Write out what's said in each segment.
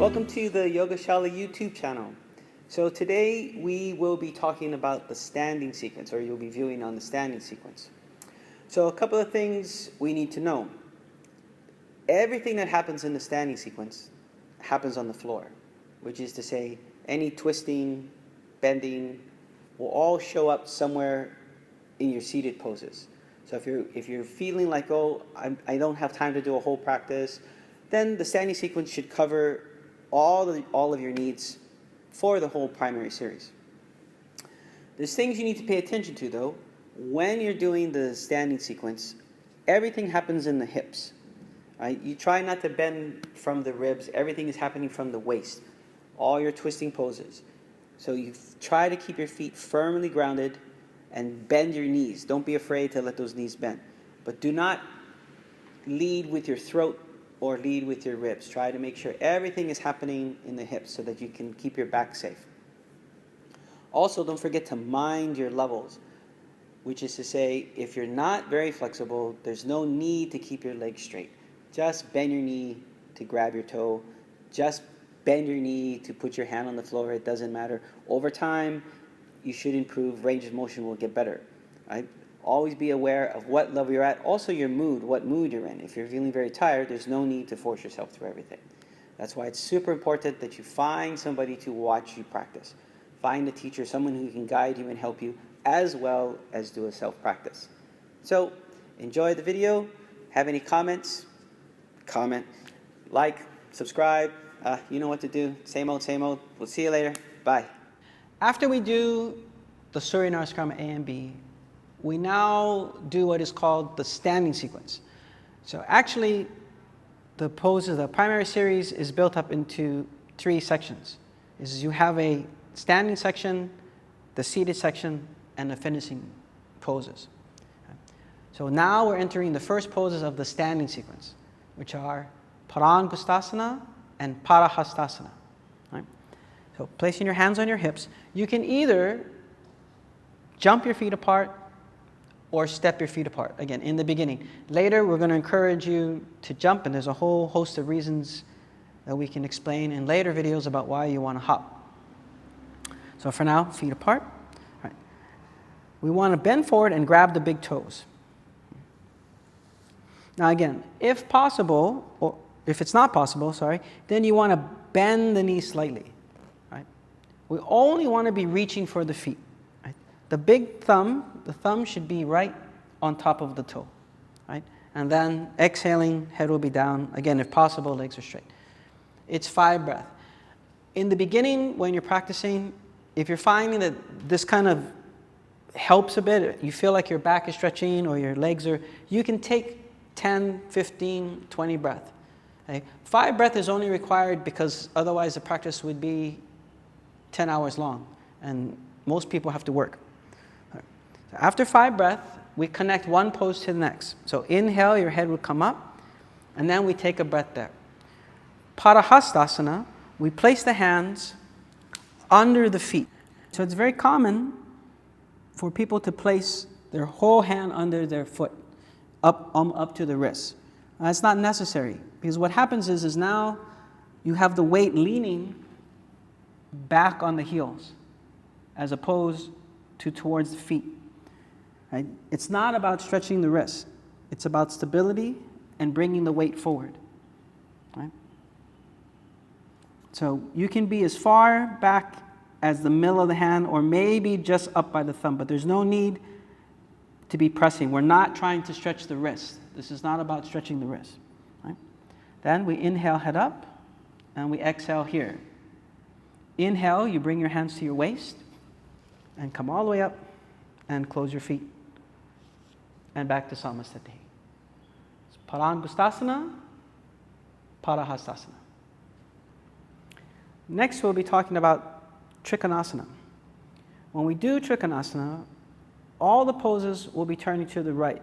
Welcome to the Yoga Shala YouTube channel. So today we will be talking about the standing sequence, or you'll be viewing on the standing sequence. So a couple of things we need to know. Everything that happens in the standing sequence happens on the floor, which is to say any twisting, bending will all show up somewhere in your seated poses. So if you're feeling like, oh, I don't have time to do a whole practice, then the standing sequence should cover all of your needs for the whole primary series. There's things you need to pay attention to, though. When you're doing the standing sequence, everything happens in the hips. Right? You try not to bend from the ribs. Everything is happening from the waist. All your twisting poses. So you try to keep your feet firmly grounded and bend your knees. Don't be afraid to let those knees bend. But do not lead with your throat or lead with your ribs. Try to make sure everything is happening in the hips so that you can keep your back safe. Also, don't forget to mind your levels, which is to say, if you're not very flexible, there's no need to keep your legs straight. Just bend your knee to grab your toe. Just bend your knee to put your hand on the floor. It doesn't matter. Over time, you should improve. Range of motion will get better. Right? Always be aware of what level you're at. Also your mood, what mood you're in. If you're feeling very tired, there's no need to force yourself through everything. That's why it's super important that you find somebody to watch you practice. Find a teacher, someone who can guide you and help you, as well as do a self-practice. So, enjoy the video. Have any comments? Comment. Like, subscribe. You know what to do. Same old, same old. We'll see you later. Bye. After we do the Surya Namaskar A and B, we now do what is called the standing sequence. So actually, the poses, the primary series is built up into three sections. You have a standing section, the seated section, and the finishing poses. So now we're entering the first poses of the standing sequence, which are Padangusthasana and Parahastasana. Right? So placing your hands on your hips, you can either jump your feet apart or step your feet apart, again, in the beginning. Later, we're going to encourage you to jump, and there's a whole host of reasons that we can explain in later videos about why you want to hop. So for now, feet apart. All right. We want to bend forward and grab the big toes. Now again, if possible, or if it's not possible, then you want to bend the knees slightly. Right? We only want to be reaching for the feet. The big thumb, the thumb should be right on top of the toe, right? And then exhaling, head will be down. Again, if possible, legs are straight. It's 5 breaths. In the beginning, when you're practicing, if you're finding that this kind of helps a bit, you feel like your back is stretching or your legs are, you can take 10, 15, 20 breaths. Okay? 5 breaths is only required because otherwise the practice would be 10 hours long, and most people have to work. After 5 breaths, we connect one pose to the next. So inhale, your head will come up, and then we take a breath there. Parahastasana, we place the hands under the feet. So it's very common for people to place their whole hand under their foot, up to the wrist. That's not necessary, because what happens is now you have the weight leaning back on the heels, as opposed to towards the feet. Right? It's not about stretching the wrist. It's about stability and bringing the weight forward. Right? So you can be as far back as the middle of the hand, or maybe just up by the thumb, but there's no need to be pressing. We're not trying to stretch the wrist. This is not about stretching the wrist. Right? Then we inhale, head up, and we exhale here. Inhale, you bring your hands to your waist, and come all the way up, and close your feet. And back to Samasthiti. Padangusthasana, Parahastasana. Next, we'll be talking about Trikonasana. When we do Trikonasana, all the poses will be turning to the right,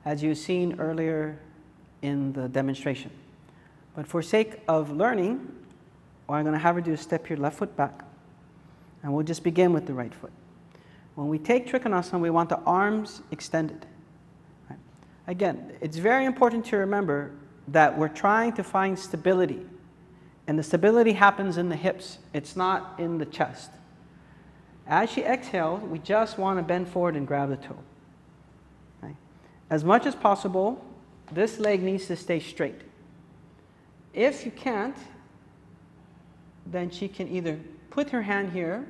as you've seen earlier in the demonstration. But for sake of learning, what I'm going to have you do is step your left foot back, and we'll just begin with the right foot. When we take Trikonasana, we want the arms extended. Right? Again, it's very important to remember that we're trying to find stability And the stability happens in the hips. It's not in the chest. As she exhales, we just want to bend forward and grab the toe. Okay? As much as possible, this leg needs to stay straight. If you can't, then she can either put her hand here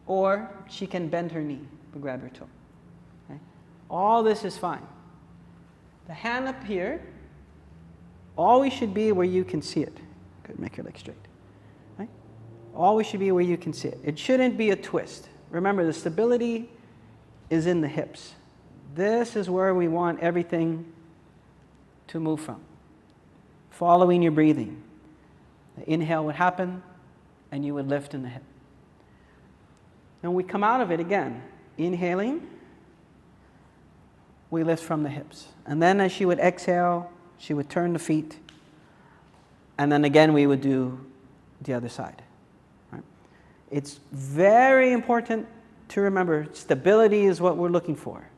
or she can bend her knee and grab her toe. Okay? All this is fine. The hand up here always should be where you can see it. Good, make your leg straight. Right? Always should be where you can see it. It shouldn't be a twist. Remember, the stability is in the hips. This is where we want everything to move from. Following your breathing. The inhale would happen, and you would lift in the hip. And we come out of it again. Inhaling, we lift from the hips. And then as she would exhale, she would turn the feet. And then again, we would do the other side. Right? It's very important to remember stability is what we're looking for.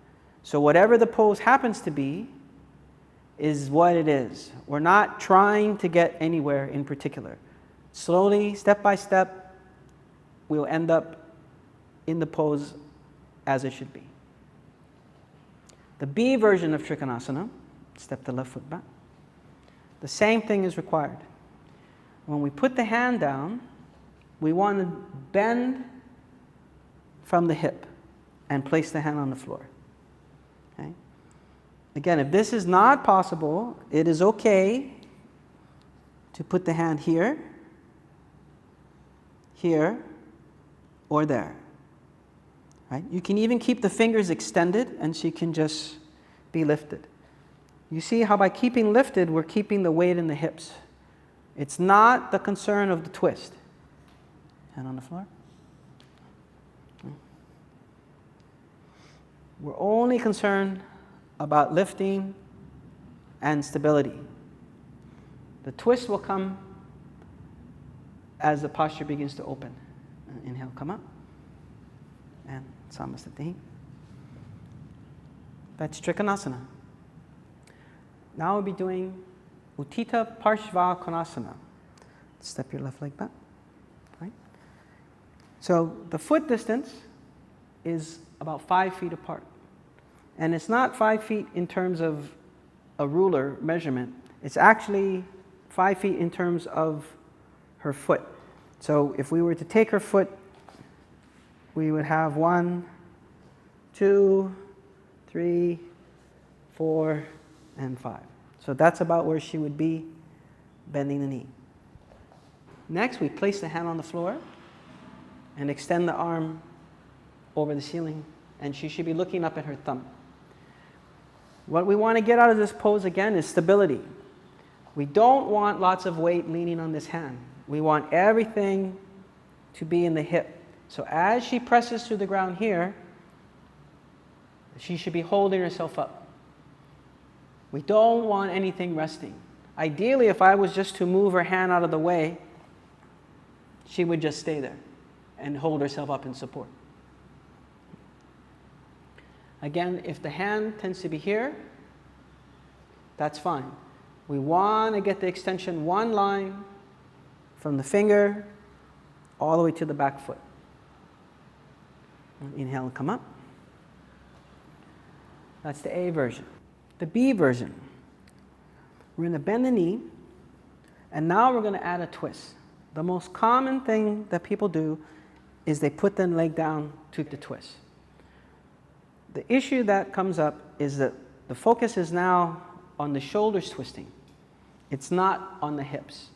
So whatever the pose happens to be is what it is. We're not trying to get anywhere in particular. Slowly, step by step, we'll end up in the pose as it should be. The B version of Trikonasana, step the left foot back. The same thing is required. When we put the hand down, we want to bend from the hip and place the hand on the floor. Okay? Again, if this is not possible, it is okay to put the hand here, here, or there. Right? You can even keep the fingers extended and she can just be lifted. You see how by keeping lifted, we're keeping the weight in the hips. It's not the concern of the twist. Hand on the floor. We're only concerned about lifting and stability. The twist will come as the posture begins to open. Inhale, come up. And Samasthiti. That's Trikonasana. Now we'll be doing Utthita parsvakonasana. Step your left leg back. Right? So the foot distance is about 5 feet apart. And it's not 5 feet in terms of a ruler measurement. It's actually 5 feet in terms of her foot. So if we were to take her foot, we would have 1, 2, 3, 4, and 5. So that's about where she would be bending the knee. Next, we place the hand on the floor and extend the arm over the ceiling, and she should be looking up at her thumb. What we want to get out of this pose again is stability. We don't want lots of weight leaning on this hand. We want everything to be in the hip. So as she presses to the ground here, she should be holding herself up. We don't want anything resting. Ideally, if I was just to move her hand out of the way, she would just stay there and hold herself up in support. Again, if the hand tends to be here, that's fine. We want to get the extension one line from the finger all the way to the back foot. Inhale and come up. That's the A version. The B version. We're going to bend the knee, and now we're going to add a twist. The most common thing that people do is they put their leg down to the twist. The issue that comes up is that the focus is now on the shoulders twisting. It's not on the hips.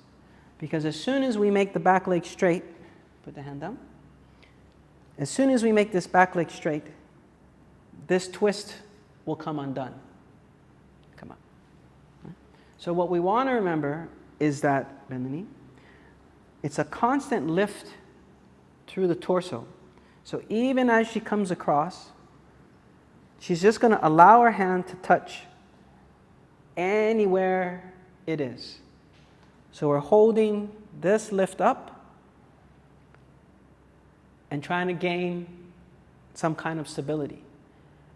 Because as soon as we make the back leg straight, put the hand down. As soon as we make this back leg straight, this twist will come undone. Come up. So what we want to remember is that, bend the knee, it's a constant lift through the torso. So even as she comes across, she's just going to allow her hand to touch anywhere it is. So we're holding this lift up and trying to gain some kind of stability.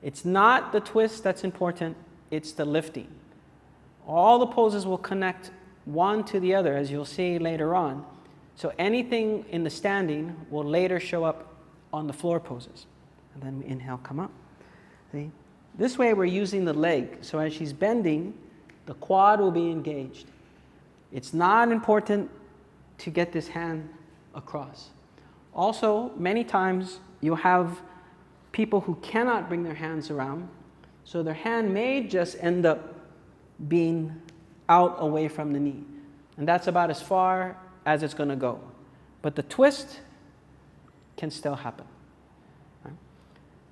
It's not the twist that's important, it's the lifting. All the poses will connect one to the other, as you'll see later on. So anything in the standing will later show up on the floor poses. And then we inhale, come up. See? This way we're using the leg. So as she's bending, the quad will be engaged. It's not important to get this hand across. Also, many times you'll have people who cannot bring their hands around, so their hand may just end up being out away from the knee. And that's about as far as it's going to go. But the twist can still happen. Right?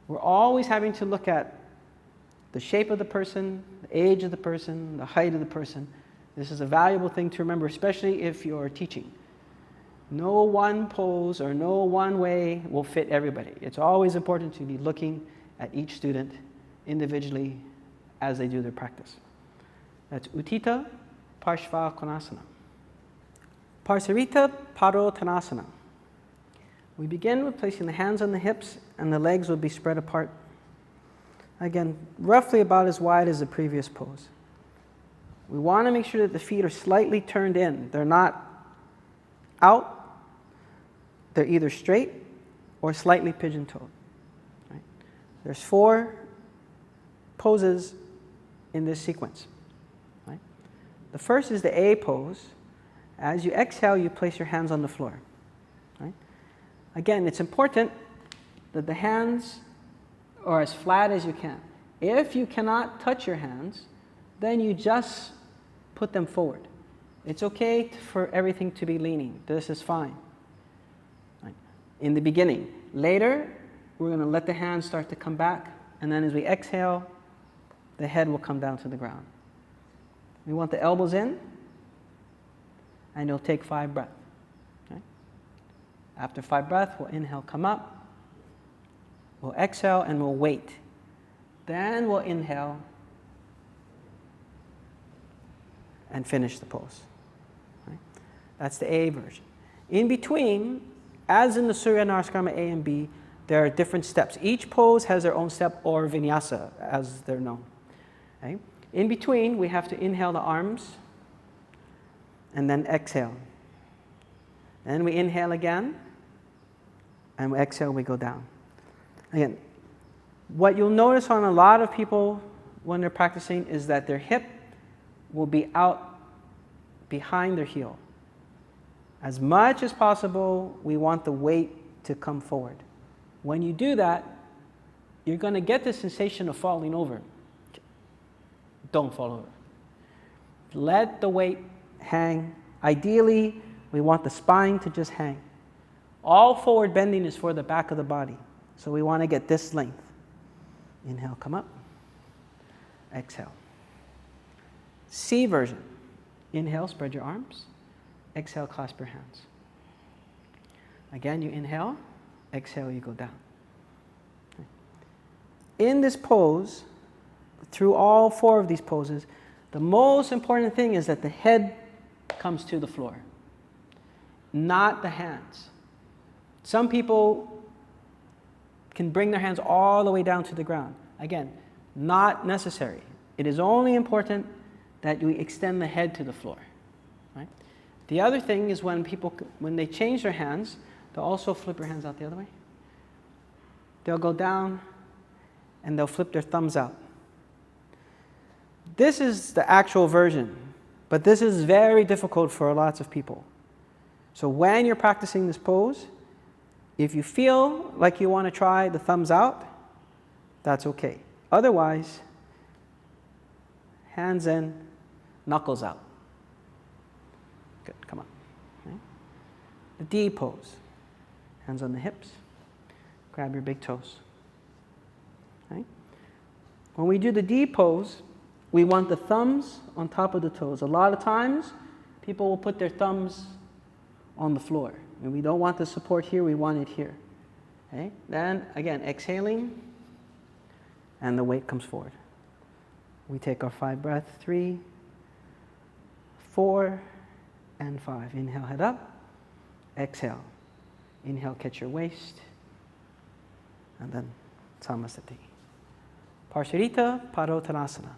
We're always having to look at the shape of the person, the age of the person, the height of the person. This is a valuable thing to remember, especially if you're teaching. No one pose or no one way will fit everybody. It's always important to be looking at each student individually as they do their practice. That's Utthita, parsvakonasana. Prasarita, padottanasana. We begin with placing the hands on the hips and the legs will be spread apart. Again, roughly about as wide as the previous pose. We want to make sure that the feet are slightly turned in. They're not out. They're either straight or slightly pigeon-toed. Right? There's 4 poses in this sequence. Right? The first is the A pose. As you exhale, you place your hands on the floor. Right? Again, it's important that the hands are as flat as you can. If you cannot touch your hands, then you just put them forward. It's okay for everything to be leaning. This is fine. Right? In the beginning. Later, we're going to let the hands start to come back, and then as we exhale, the head will come down to the ground. We want the elbows in, and you'll take 5 breaths. Okay? After 5 breaths, we'll inhale, come up. We'll exhale, and we'll wait. Then we'll inhale and finish the pose. Right? That's the A version. In between, as in the Surya Namaskar A and B, there are different steps. Each pose has their own step, or vinyasa, as they're known. Okay? In between, we have to inhale the arms and then exhale. Then we inhale again, and we exhale, we go down. Again, what you'll notice on a lot of people when they're practicing is that their hip will be out behind their heel. As much as possible, we want the weight to come forward. When you do that, you're going to get the sensation of falling over. Don't fall over. Let the weight hang. Ideally, we want the spine to just hang. All forward bending is for the back of the body. So we want to get this length. Inhale, come up. Exhale. C version. Inhale, spread your arms. Exhale, clasp your hands. Again, you inhale. Exhale, you go down. In this pose, through all 4 of these poses, the most important thing is that the head comes to the floor, not the hands. Some people can bring their hands all the way down to the ground. Again, not necessary. It is only important that you extend the head to the floor. Right? The other thing is when they change their hands, they'll also flip their hands out the other way. They'll go down and they'll flip their thumbs out. This is the actual version, but this is very difficult for lots of people. So when you're practicing this pose, if you feel like you want to try the thumbs out, that's okay. Otherwise, hands in, knuckles out. Good, come on. Okay. The D pose. Hands on the hips. Grab your big toes. Okay. When we do the D pose, we want the thumbs on top of the toes. A lot of times, people will put their thumbs on the floor. And we don't want the support here, we want it here. Okay? Then, again, exhaling, and the weight comes forward. We take our 5 breaths, 3, 4, and 5. Inhale, head up. Exhale. Inhale, catch your waist. And then, Samasthiti. Prasarita, padottanasana.